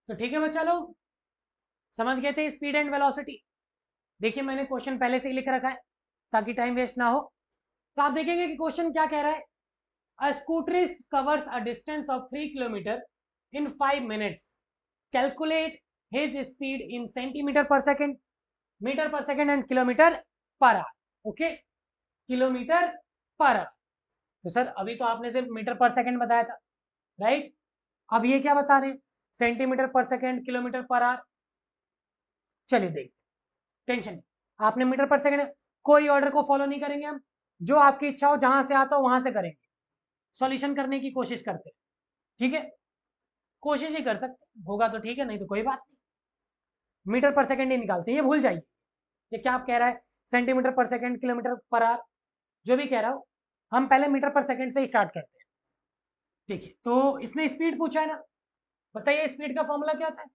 तो ठीक है बच्चा लोग, समझ गए थे स्पीड एंड वेलोसिटी। देखिए मैंने क्वेश्चन पहले से ही लिख रखा है ताकि टाइम वेस्ट ना हो। तो आप देखेंगे कि क्वेश्चन क्या कह रहा है। A scooterist covers a distance of 3 kilometre in 5 minutes, calculate his speed in centimetre per second, metre पर सेकेंड एंड किलोमीटर पर आवर। ओके, किलोमीटर पर आवर। तो सर अभी तो आपने सिर्फ मीटर पर सेकेंड बताया था, राइट। अब ये क्या बता रहे हैं, centimetre per second, kilometre per hour. चलिए देखते, टेंशन नहीं, आपने मीटर पर सेकेंड, कोई ऑर्डर को फॉलो नहीं करेंगे हम, जो आपकी इच्छा हो जहां से आता हो वहां से करेंगे, सॉल्यूशन करने की कोशिश करते हैं। ठीक है, कोशिश ही कर सकते, होगा तो ठीक है, नहीं तो कोई बात नहीं। मीटर पर सेकेंड ही निकालते हैं, ये भूल जाइए ये क्या आप कह रहा है, centimetre per second, kilometre per hour, जो भी कह रहा हो, हम पहले मीटर पर सेकेंड से ही स्टार्ट करते हैं। देखिए तो इसने स्पीड पूछा है ना, बताइए स्पीड का फॉर्मूला क्या होता है,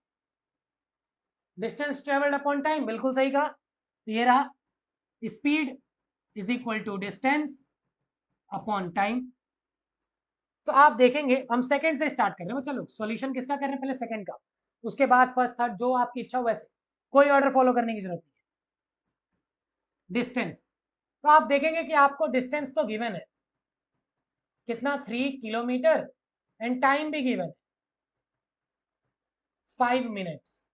डिस्टेंस ट्रेवल्ड अपॉन टाइम, बिल्कुल सही कहा। तो ये रहा, speed is equal to distance upon time. तो आप देखेंगे हम सेकंड से स्टार्ट कर रहे हैं, चलो सॉल्यूशन किसका कर रहे हैं, पहले सेकंड का, उसके बाद फर्स्ट थर्ड, जो आपकी इच्छा हो वैसे, कोई ऑर्डर फॉलो करने की जरूरत नहीं है। डिस्टेंस, तो आप देखेंगे कि आपको डिस्टेंस तो गिवन है, कितना 3 किलोमीटर, एंड टाइम भी गिवन है 5 मिनट्स।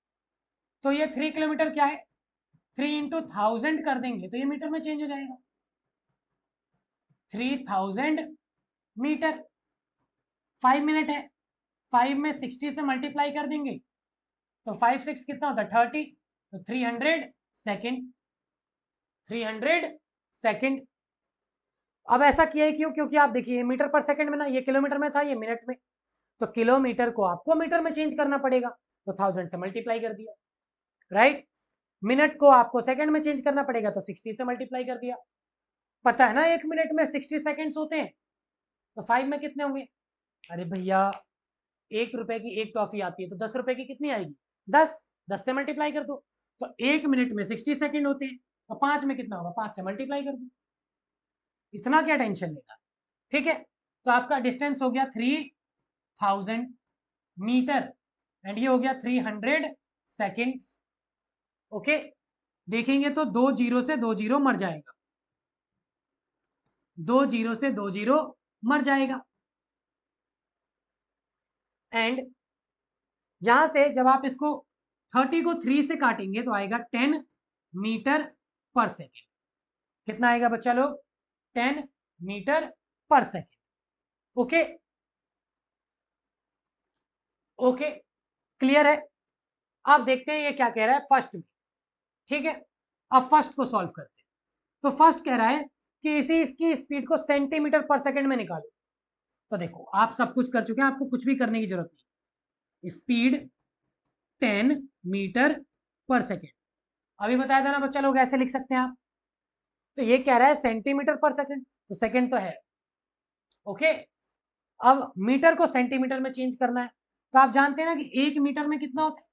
तो ये 3 किलोमीटर क्या है, 3 इंटू 1000 कर देंगे तो ये मीटर में चेंज हो जाएगा, 3000 मीटर। 5 मिनट है, 5 में 60 से मल्टीप्लाई कर देंगे तो 5 6 कितना होता है 30, तो 300 सेकेंड, 300 सेकेंड। अब ऐसा किया ही क्यों, क्योंकि आप देखिए मीटर पर सेकंड में ना, ये किलोमीटर में था, ये मिनट में, तो किलोमीटर को आपको मीटर में चेंज करना पड़ेगा, तो 1000 से मल्टीप्लाई कर दिया, राइट। मिनट को आपको सेकंड में चेंज करना पड़ेगा, तो 60 से मल्टीप्लाई कर दिया। पता है ना एक मिनट में 60 सेकेंड्स होते हैं, तो 5 में कितने होंगे, अरे भैया 1 रुपए की एक टॉफी आती है तो 10 रुपए की कितनी आएगी, 10, 10 से मल्टीप्लाई कर दो, तो 1 मिनट में 60 सेकेंड होते हैं, तो 5 में कितना होगा, 5 से मल्टीप्लाई कर दो, इतना क्या टेंशन लेना। ठीक है, तो आपका डिस्टेंस हो गया 3000 मीटर, एंड ये हो गया 300 सेकेंड्स। ओके, देखेंगे तो 2 जीरो से 2 जीरो मर जाएगा, 2 जीरो से 2 जीरो मर जाएगा, एंड यहां से जब आप इसको 30 को 3 से काटेंगे तो आएगा 10 मीटर पर सेकेंड। कितना आएगा बच्चा लोग, 10 मीटर पर सेकेंड। ओके, ओके, क्लियर है। अब देखते हैं ये क्या कह रहा है फर्स्ट में। ठीक है, अब फर्स्ट को सॉल्व करते हैं। तो फर्स्ट कह रहा है कि इसी इसकी स्पीड को सेंटीमीटर पर सेकेंड में निकालो। तो देखो आप सब कुछ कर चुके हैं, आपको कुछ भी करने की जरूरत नहीं, स्पीड 10 मीटर पर सेकेंड, अभी बताया था ना बच्चा लोग, ऐसे लिख सकते हैं आप। तो ये कह रहा है सेंटीमीटर पर सेकेंड, तो सेकेंड तो है, ओके। अब मीटर को सेंटीमीटर में चेंज करना है, तो आप जानते हैं ना कि 1 मीटर में कितना होता है,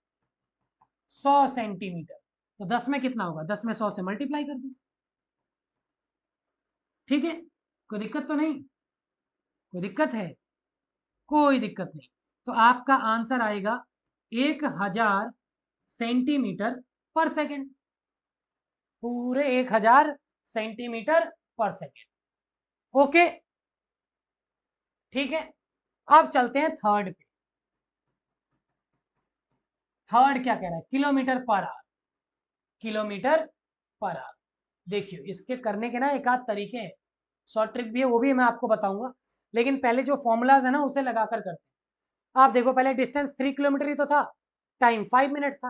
100 सेंटीमीटर, तो 10 में कितना होगा, 10 में 100 से मल्टीप्लाई कर दो। ठीक है, कोई दिक्कत तो नहीं, कोई दिक्कत है, कोई दिक्कत नहीं। तो आपका आंसर आएगा 1000 सेंटीमीटर पर सेकेंड, पूरे 1000 सेंटीमीटर पर सेकेंड। ओके, ठीक है, अब चलते हैं थर्ड पे। थर्ड क्या कह रहा है, kilometre per hour, kilometre per hour. देखिए इसके करने के ना एक आध तरीके हैं, शॉर्ट ट्रिक भी है, वो भी मैं आपको बताऊंगा, लेकिन पहले जो फॉर्मूलाज है ना उसे लगाकर करते हैं। आप देखो पहले डिस्टेंस 3 किलोमीटर ही तो था, टाइम 5 मिनट था,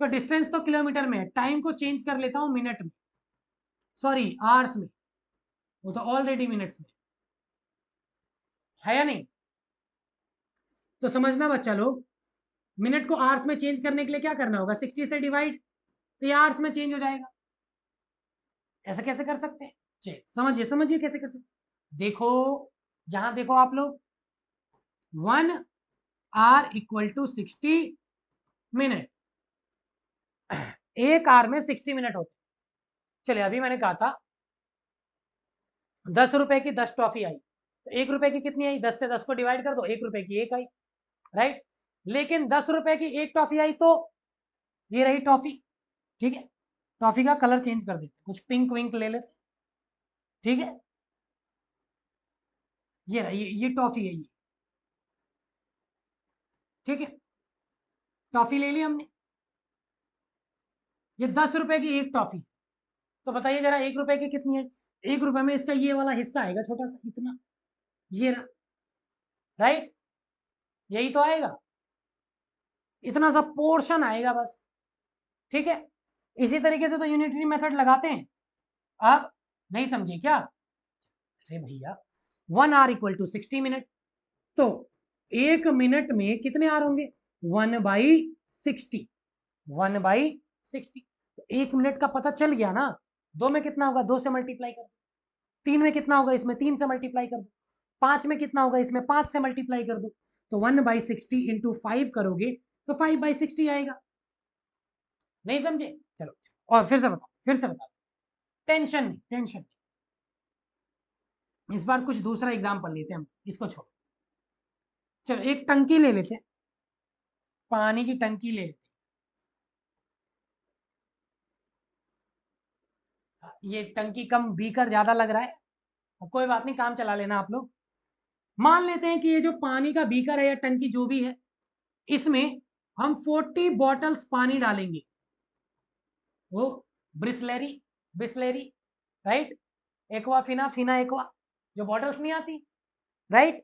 तो डिस्टेंस तो किलोमीटर में है, टाइम को चेंज कर लेता हूं मिनट में, सॉरी आवर्स में, वो तो ऑलरेडी मिनट्स में है या नहीं। तो समझना बच्चा लोग, मिनट को आवर्स में चेंज करने के लिए क्या करना होगा, 60 से डिवाइड, तो ये आवर्स में चेंज हो जाएगा। ऐसा कैसे कर सकते हैं, चलिए समझिए समझिए कैसे कर सकते, देखो जहां देखो आप लोग, 1 आवर इक्वल टू 60 मिनट, एक आवर में 60 मिनट होते। चलिए अभी मैंने कहा था 10 रुपए की 10 टॉफी आई, तो 1 रुपए की कितनी आई, 10 से 10 को डिवाइड कर दो, 1 रुपए की एक आई, राइट। लेकिन 10 रुपए की एक टॉफी आई तो ये रही टॉफी। ठीक है, टॉफी का कलर चेंज कर देते, कुछ पिंक विंक ले लेते। ठीक है, ये रही, ये टॉफी है ये। ठीक है, टॉफी ले ली हमने, ये 10 रुपए की एक टॉफी। तो बताइए जरा 1 रुपए की कितनी है? 1 रुपए में इसका ये वाला हिस्सा आएगा, छोटा सा इतना, ये रहा, राइट, यही तो आएगा, इतना सा पोर्शन आएगा बस। ठीक है, इसी तरीके से तो यूनिटरी मेथड लगाते हैं। आप नहीं समझे क्या? अरे भैया, 1 hour = 60 मिनट, तो 1 मिनट में कितने आर होंगे? 1/60, 1/60। तो 1 मिनट का पता चल गया ना। 2 में कितना होगा? 2 से मल्टीप्लाई कर दो। 3 में कितना होगा? इसमें 3 से मल्टीप्लाई कर दो। 5 में कितना होगा? इसमें 5 से मल्टीप्लाई कर दो। तो 1/60 इंटू 5 करोगे तो 5/60 आएगा। नहीं समझे? चलो और फिर से बताओ, फिर से बताओ, टेंशन नहीं, टेंशन नहीं। इस बार कुछ दूसरा एग्जाम्पल लेते हैं हम, इसको छोड़ो। चलो एक टंकी ले लेते हैं, पानी की टंकी ले लेते हैं। ये टंकी कम, बीकर ज्यादा लग रहा है, कोई बात नहीं, काम चला लेना आप लोग। मान लेते हैं कि ये जो पानी का बीकर है या टंकी जो भी है, इसमें हम 40 बॉटल्स पानी डालेंगे, वो Bisleri, Bisleri, right, Aquafina, Fina Aqua, जो बॉटल्स नहीं आती, राइट।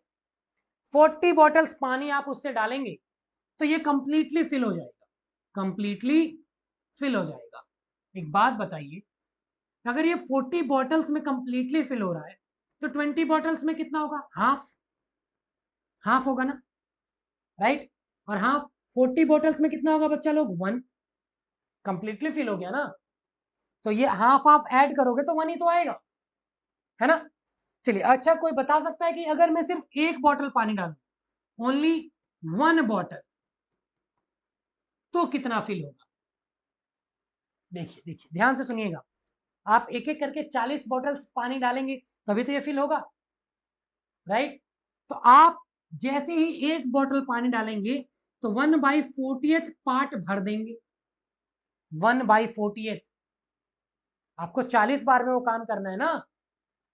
40 बॉटल्स पानी आप उससे डालेंगे तो ये कंप्लीटली फिल हो जाएगा, कंप्लीटली फिल हो जाएगा। एक बात बताइए, अगर ये 40 बॉटल्स में कंप्लीटली फिल हो रहा है तो 20 बॉटल्स में कितना होगा? हाफ, हाफ होगा ना, राइट। और हाफ 40 बॉटल्स में कितना होगा बच्चा लोग? 1, कंप्लीटली फिल हो गया ना। तो ये हाफ हाफ ऐड करोगे तो 1 ही तो आएगा, है ना। चलिए, अच्छा कोई बता सकता है कि अगर मैं सिर्फ एक बॉटल पानी डालूं, ओनली 1 बॉटल, तो कितना फिल होगा? देखिए देखिए, ध्यान से सुनिएगा। आप एक एक करके 40 बॉटल्स पानी डालेंगे तभी तो ये फिल होगा, राइट। तो आप जैसे ही एक बॉटल पानी डालेंगे तो 1/40 पार्ट भर देंगे, 1/40। आपको 40 बार में वो काम करना है ना।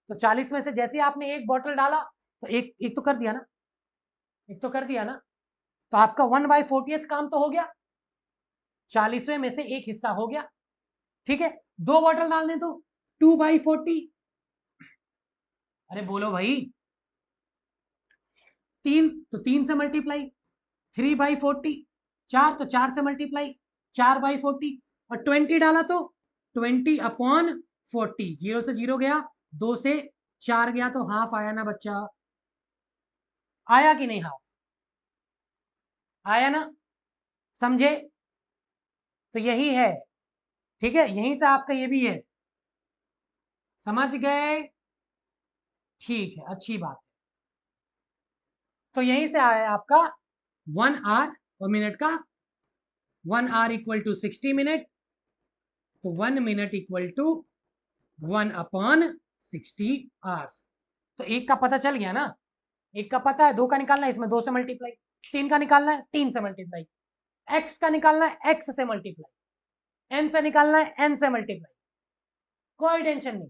तो 40 में से जैसे ही आपने एक बॉटल डाला तो एक एक तो कर दिया ना, एक तो कर दिया ना। तो आपका 1/40 काम तो हो गया, 40वें में से एक हिस्सा हो गया। ठीक है, 2 बॉटल डाल दें तो 2/40। अरे बोलो भाई, 3 तो 3 से मल्टीप्लाई, 3/40, 4 तो 4 से मल्टीप्लाई, 4/40, और 20 डाला तो 20/40। 0 से 0 गया, 2 से 4 गया, तो हाफ आया ना बच्चा? आया कि नहीं? हाफ आया ना, समझे? तो यही है, ठीक है, यहीं से आपका ये भी है, समझ गए? ठीक है, अच्छी बात है। तो यहीं से आया आपका 1 आवर और मिनट का, 1 hour = 60 मिनट, तो 1 मिनट = 1/60 आवर्स। तो एक का पता चल गया ना, एक का पता है, 2 का निकालना है, इसमें 2 से मल्टीप्लाई, 3 का निकालना है, 3 से मल्टीप्लाई, x का निकालना है, x से मल्टीप्लाई, n से निकालना है, n से मल्टीप्लाई, कोई टेंशन नहीं।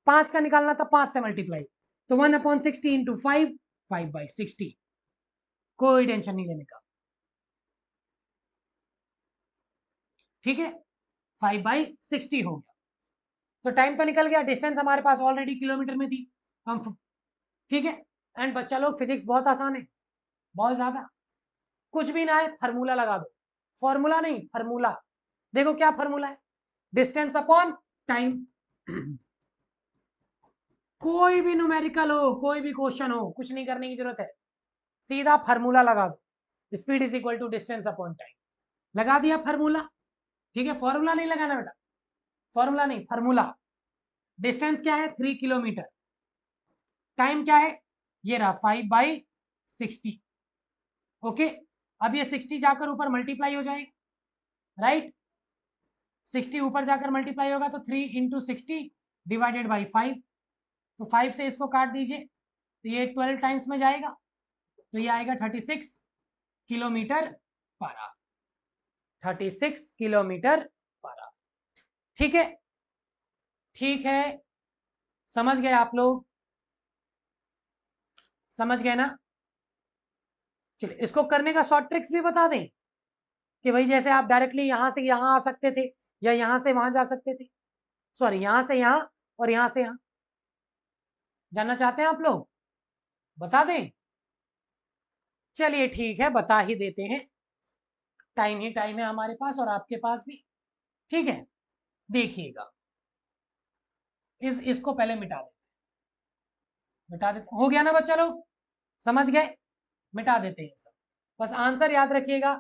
5 का निकालना था, 5 से मल्टीप्लाई, तो 1/60 इंटू 5, 5/60, कोई टेंशन नहीं लेने का। ठीक है, 5/60 हो गया। तो टाइम तो निकल गया, डिस्टेंस हमारे पास ऑलरेडी किलोमीटर में थी हम। ठीक है, एंड बच्चा लोग, फिजिक्स बहुत आसान है, बहुत ज्यादा। कुछ भी ना है, फार्मूला लगा दो, फॉर्मूला नहीं, फार्मूला। देखो क्या फार्मूला है, डिस्टेंस अपॉन टाइम। कोई भी न्यूमेरिकल हो, कोई भी क्वेश्चन हो, कुछ नहीं करने की जरूरत है, सीधा फार्मूला लगा दो, speed is equal to distance upon time. लगा दिया फार्मूला। ठीक है, फॉर्मूला नहीं लगाना बेटा, फॉर्मूला नहीं, फार्मूला। डिस्टेंस क्या है? 3 किलोमीटर। टाइम क्या है? ये रहा 5/60। ओके, अब ये 60 जाकर ऊपर मल्टीप्लाई हो जाएगा, राइट। 60 ऊपर जाकर मल्टीप्लाई होगा तो 3 इंटू 60 डिवाइडेड बाई 5। तो 5 से इसको काट दीजिए तो ये 12 टाइम्स में जाएगा, तो ये आएगा 36। किलोमीटर पर आवर, 36 किलोमीटर पर आवर। ठीक है, ठीक है, समझ गए आप लोग, समझ गए ना? चलिए इसको करने का शॉर्ट ट्रिक्स भी बता दें कि भाई जैसे आप डायरेक्टली यहां से यहां आ सकते थे या यहां से वहां जा सकते थे, सॉरी यहां से यहां और यहां से यहां। जानना चाहते हैं आप लोग? बता दें? चलिए ठीक है, बता ही देते हैं, टाइम ही टाइम है हमारे पास और आपके पास भी। ठीक है, देखिएगा, इसको पहले मिटा देते, मिटा देते, हो गया ना बच्चा लोग, समझ गए? मिटा देते हैं सब, बस आंसर याद रखिएगा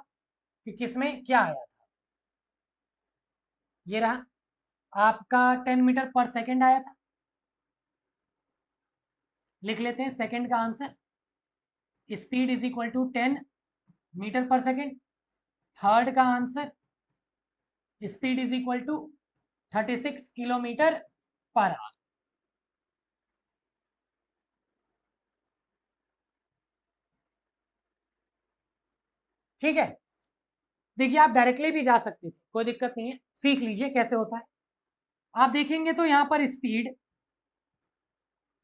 कि किसमें क्या आया था। ये रहा आपका 10 मीटर पर सेकंड आया था, लिख लेते हैं सेकंड का answer, speed is equal to 10 metre पर सेकंड। थर्ड का answer, speed is equal to 36 kilometre पर आवर। ठीक है, देखिए आप डायरेक्टली भी जा सकते थे, कोई दिक्कत नहीं है, सीख लीजिए कैसे होता है। आप देखेंगे तो यहां पर स्पीड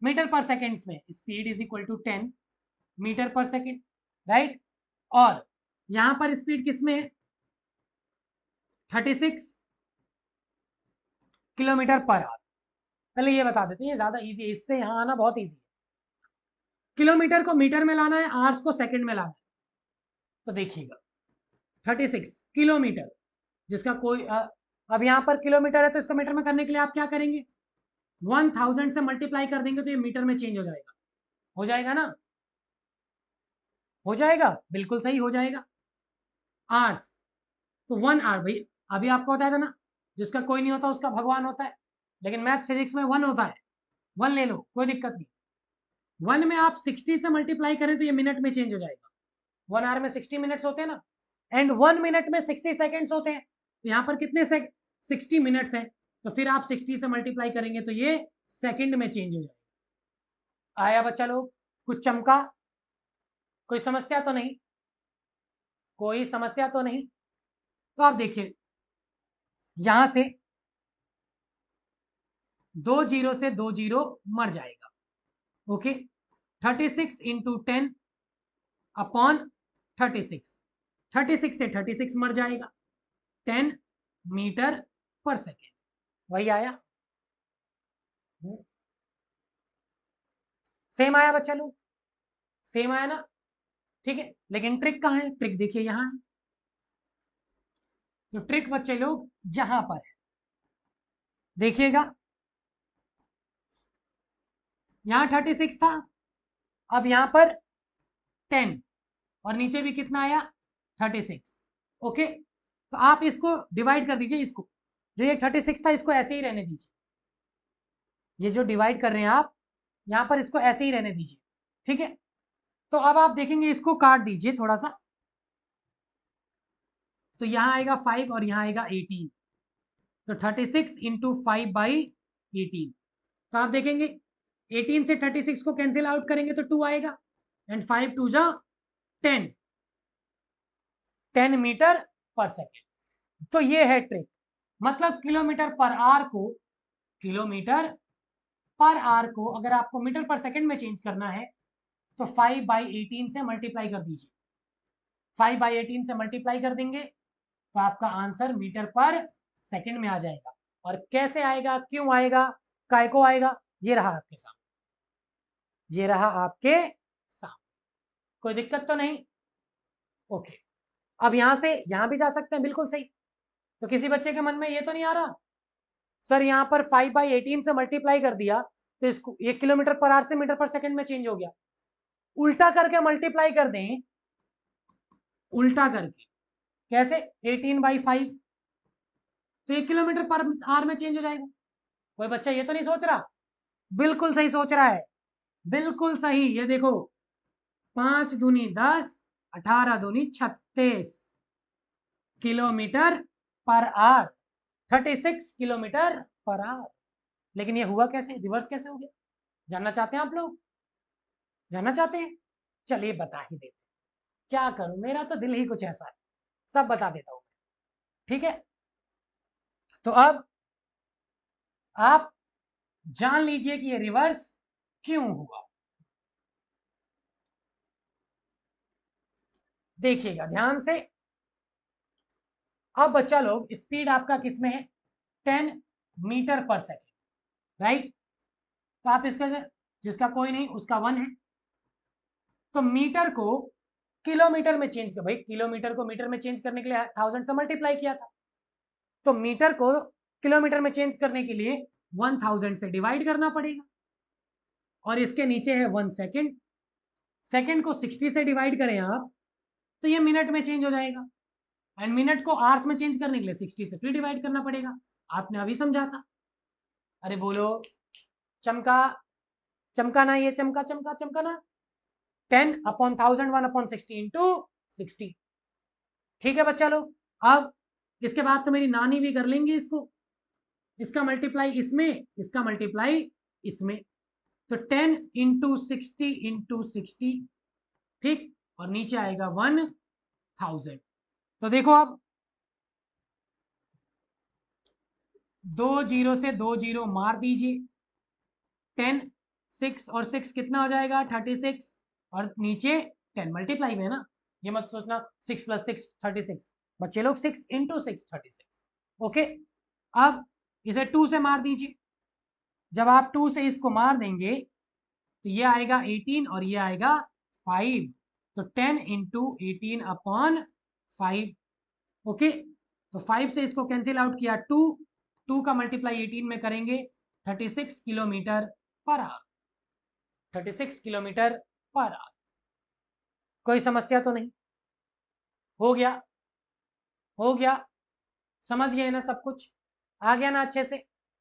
मीटर पर सेकेंड्स में, speed is equal to 10 metre पर सेकेंड, राइट? और यहां पर स्पीड किसमें है? 36 किलोमीटर पर आवर। पहले ये बता देते हैं, ये ज्यादा इजी है, इससे यहां आना बहुत इजी है। किलोमीटर को मीटर में लाना है, आवर्स को सेकंड में लाना है। तो देखिएगा 36 किलोमीटर, जिसका कोई अब यहां पर किलोमीटर है तो इसको मीटर में करने के लिए आप क्या करेंगे? 1000 से मल्टीप्लाई कर देंगे तो ये मीटर में चेंज हो जाएगा, हो जाएगा ना? हो जाएगा, बिल्कुल सही हो जाएगा। आवर्स, तो 1 आवर, भाई अभी आपको बताया था ना, जिसका कोई नहीं होता उसका भगवान होता है, लेकिन मैथ फिजिक्स में 1 होता है, 1 ले लो, कोई दिक्कत नहीं। 1 में आप 60 से मल्टीप्लाई करें तो ये मिनट में चेंज हो जाएगा। 1 आवर में 60 मिनट्स होते हैं ना, एंड 1 मिनट में 60 सेकेंड्स होते हैं, तो यहाँ पर कितने 60 मिनट्स हैं, तो फिर आप 60 से मल्टीप्लाई करेंगे तो ये सेकंड में चेंज हो जाएगा। आया बच्चा लोग? कुछ चमका? कोई समस्या तो नहीं? कोई समस्या तो नहीं? तो आप देखिए यहां से 2 जीरो से 2 जीरो मर जाएगा, ओके। 36 इंटू 10 अपॉन 36, 36 से 36 मर जाएगा, 10 मीटर पर सेकेंड, वही आया। सेम आया बच्चा लोग, सेम आया ना? ठीक है, लेकिन ट्रिक कहाँ है? ट्रिक देखिए यहां है, तो ट्रिक बच्चे लोग यहां पर है, देखिएगा यहां 36 था, अब यहां पर 10 और नीचे भी कितना आया? 36, ओके। तो आप इसको डिवाइड कर दीजिए, इसको जो ये 36 था इसको ऐसे ही रहने दीजिए, ये जो डिवाइड कर रहे हैं आप यहां पर इसको ऐसे ही रहने दीजिए, ठीक है। तो अब आप देखेंगे इसको काट दीजिए थोड़ा सा, तो यहां आएगा 5 और यहां आएगा 18, तो 36 इंटू 5/18, तो आप देखेंगे 18 से 36 को कैंसिल आउट करेंगे तो 2 आएगा, एंड 5 2 जा 10, 10 मीटर पर सेकेंड। तो ये है ट्रिक, मतलब किलोमीटर पर आवर को, किलोमीटर पर आवर को अगर आपको मीटर पर सेकेंड में चेंज करना है तो 5/18 से मल्टीप्लाई कर दीजिए, 5/18 से मल्टीप्लाई कर देंगे तो आपका आंसर मीटर पर सेकंड में आ जाएगा। और कैसे आएगा, क्यों आएगा, काय को आएगा, ये रहा आपके सामने, ये रहा आपके सामने, कोई दिक्कत तो नहीं? ओके, अब यहां से यहां भी जा सकते हैं, बिल्कुल सही। तो किसी बच्चे के मन में ये तो नहीं आ रहा सर यहां पर 5/18 से मल्टीप्लाई कर दिया तो इसको 1 किलोमीटर पर आवर से मीटर पर सेकंड में चेंज हो गया, उल्टा करके मल्टीप्लाई कर दें, उल्टा करके कैसे? 18/5, तो 1 किलोमीटर पर आवर में चेंज हो जाएगा। कोई बच्चा ये तो नहीं सोच रहा? बिल्कुल सही सोच रहा है, बिल्कुल सही। ये देखो 5 दूनी 10, 18 दूनी 36 kilometre per hour, 36 kilometre per hour. लेकिन ये हुआ कैसे, रिवर्स कैसे हो गया? जानना चाहते हैं आप लोग? जानना चाहते हैं? चलिए बता ही देते, क्या करूं, मेरा तो दिल ही कुछ ऐसा है, सब बता देता हूं। ठीक है, तो अब आप जान लीजिए कि ये रिवर्स क्यों हुआ। देखिएगा ध्यान से। अब बच्चा लोग स्पीड आपका किसमें है, 10 मीटर पर सेकेंड, राइट। तो आप इसके से, जिसका कोई नहीं उसका 1 है, तो मीटर को किलोमीटर में चेंज कर, भाई किलोमीटर को मीटर में चेंज करने के लिए 1000 से मल्टीप्लाई किया था, तो मीटर को किलोमीटर में चेंज करने के लिए 1000 से डिवाइड करना पड़ेगा, और इसके नीचे है 1 सेकेंड, सेकेंड को 60 से डिवाइड करें आप तो ये मिनट में चेंज हो जाएगा, एंड मिनट को आवर्स में चेंज करने के लिए 60 से फिर डिवाइड करना पड़ेगा। आपने अभी समझा था, अरे बोलो चमका, चमका ना, ये चमका चमका चमका ना। 10/1000 1/60 इंटू 60। ठीक है बच्चा लोग, अब इसके बाद तो मेरी नानी भी कर लेंगे इसको, इसका मल्टीप्लाई इसमें, इसका मल्टीप्लाई इसमें, तो 10 इंटू 60 इंटू 60, ठीक, और नीचे आएगा 1000। तो देखो अब 2 जीरो से 2 जीरो मार दीजिए, 10, 6 और 6 कितना हो जाएगा 36, और नीचे 10 मल्टीप्लाई में है ना, ये मत सोचना 6 + 6 36, बच्चे लोग 6 इंटू 6 36। ओके, अब इसे 2 से मार दीजिए, जब आप 2 से इसको मार देंगे तो ये आएगा 18 और ये आएगा 5, तो 10 इंटू 18/5। ओके, तो 5 से इसको कैंसिल आउट किया, 2 का मल्टीप्लाई 18 में करेंगे 36 kilometre per hour, 36 kilometre per hour. कोई समस्या तो नहीं, हो गया, हो गया, समझ गए ना सब कुछ, आ गया ना अच्छे से।